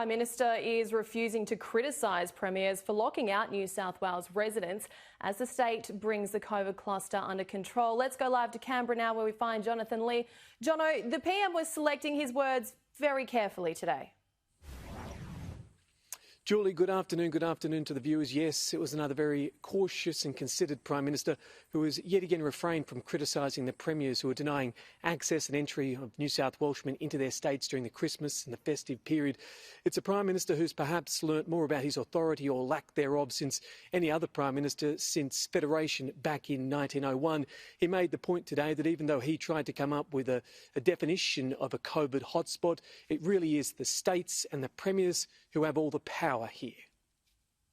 Prime Minister is refusing to criticise premiers for locking out New South Wales residents as the state brings the COVID cluster under control. Let's go live to Canberra now, where we find Jonathan Lea. Jono, the PM was selecting his words very carefully today. Julie, good afternoon. Good afternoon to the viewers. Yes, it was another very cautious and considered Prime Minister who has yet again refrained from criticising the premiers who are denying access and entry of New South Welshmen into their states during the Christmas and the festive period. It's a Prime Minister who's perhaps learnt more about his authority or lack thereof since any other Prime Minister since Federation back in 1901. He made the point today that even though he tried to come up with a definition of a COVID hotspot, it really is the states and the premiers who have all the power here.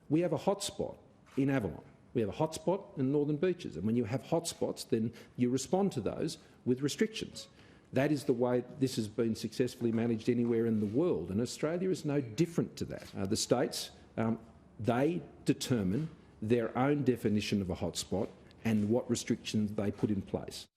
We have a hotspot in Avalon. We have a hotspot in Northern Beaches. And when you have hotspots, then you respond to those with restrictions. That is the way this has been successfully managed anywhere in the world. And Australia is no different to that. The states, they determine their own definition of a hotspot and what restrictions they put in place.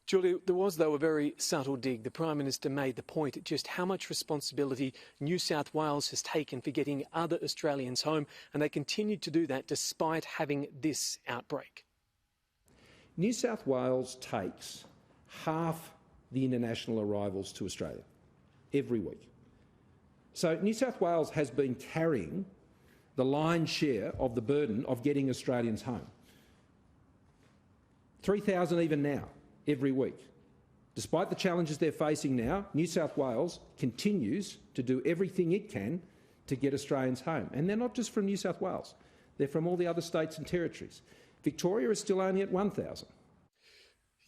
Julie, there was, though, a very subtle dig. The Prime Minister made the point at just how much responsibility New South Wales has taken for getting other Australians home, and they continued to do that despite having this outbreak. New South Wales takes half the international arrivals to Australia every week. So New South Wales has been carrying the lion's share of the burden of getting Australians home. 3,000 even now. Every week. Despite the challenges they're facing now, New South Wales continues to do everything it can to get Australians home. And they're not just from New South Wales, they're from all the other states and territories. Victoria is still only at 1,000.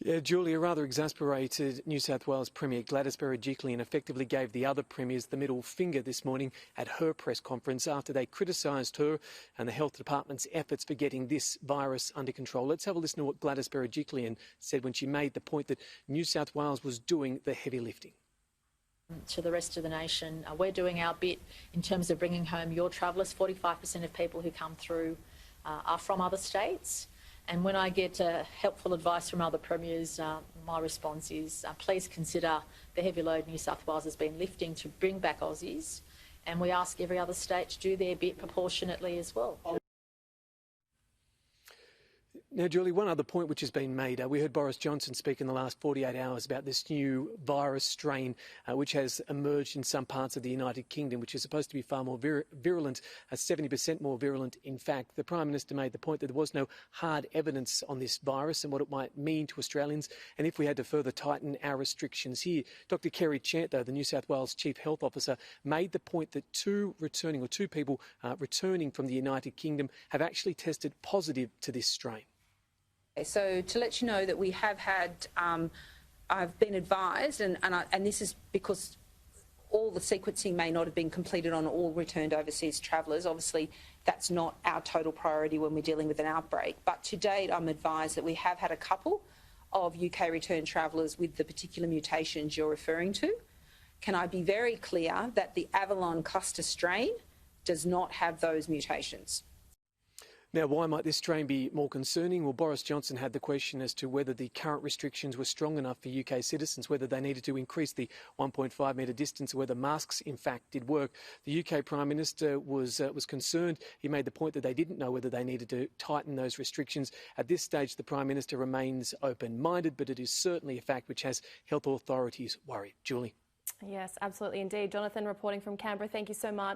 Yeah, Julie, a rather exasperated New South Wales Premier Gladys Berejiklian effectively gave the other premiers the middle finger this morning at her press conference after they criticised her and the Health Department's efforts for getting this virus under control. Let's have a listen to what Gladys Berejiklian said when she made the point that New South Wales was doing the heavy lifting. To the rest of the nation, we're doing our bit in terms of bringing home your travellers. 45% of people who come through are from other states. And when I get helpful advice from other premiers, my response is please consider the heavy load New South Wales has been lifting to bring back Aussies, and we ask every other state to do their bit proportionately as well. Now, Julie, one other point which has been made. We heard Boris Johnson speak in the last 48 hours about this new virus strain which has emerged in some parts of the United Kingdom, which is supposed to be far more virulent, 70% more virulent. In fact, the Prime Minister made the point that there was no hard evidence on this virus and what it might mean to Australians, and if we had to further tighten our restrictions here. Dr Kerry Chant, though, the New South Wales Chief Health Officer, made the point that two people returning from the United Kingdom have actually tested positive to this strain. So to let you know that we have had, I've been advised, and this is because all the sequencing may not have been completed on all returned overseas travellers. Obviously, that's not our total priority when we're dealing with an outbreak. But to date, I'm advised that we have had a couple of UK returned travellers with the particular mutations you're referring to. Can I be very clear that the Avalon cluster strain does not have those mutations? Now, why might this strain be more concerning? Well, Boris Johnson had the question as to whether the current restrictions were strong enough for UK citizens, whether they needed to increase the 1.5 metre distance, or whether masks, in fact, did work. The UK Prime Minister was concerned. He made the point that they didn't know whether they needed to tighten those restrictions. At this stage, the Prime Minister remains open-minded, but it is certainly a fact which has health authorities worried. Julie. Yes, absolutely indeed. Jonathan reporting from Canberra. Thank you so much.